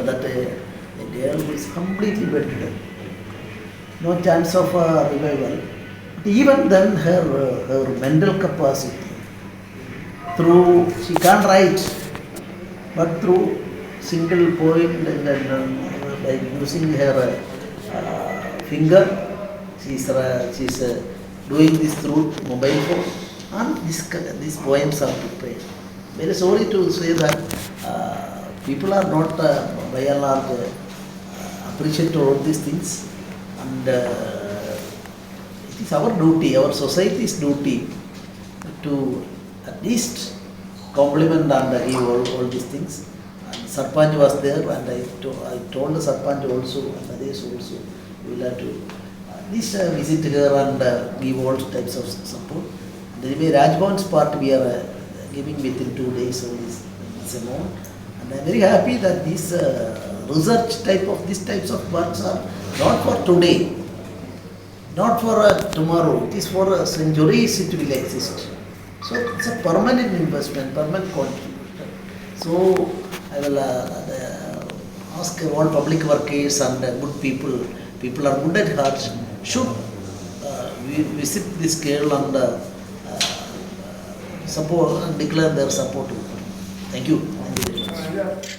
that a girl who is completely bedded, no chance of revival. But even then, her mental capacity, through she can't write, but through single point and by using her finger, she's doing this through mobile phone, and these poems are prepared. Very sorry to say that people are not by and large appreciate all these things, and it is our duty, our society's duty, to at least compliment and give all these things. And Sarpanch was there, and I told the Sarpanch also, and others also, we will have to at least visit her and give all types of support. And anyway, Rajbhavan's part we are giving within 2 days of this amount. And I am very happy that these research these types of works are not for today, not for tomorrow. It is for centuries it will exist. So it's a permanent investment, permanent contribution. So I will ask all public workers and good people are good at heart, should visit this girl and support and declare their support. Thank you. Thank you very much.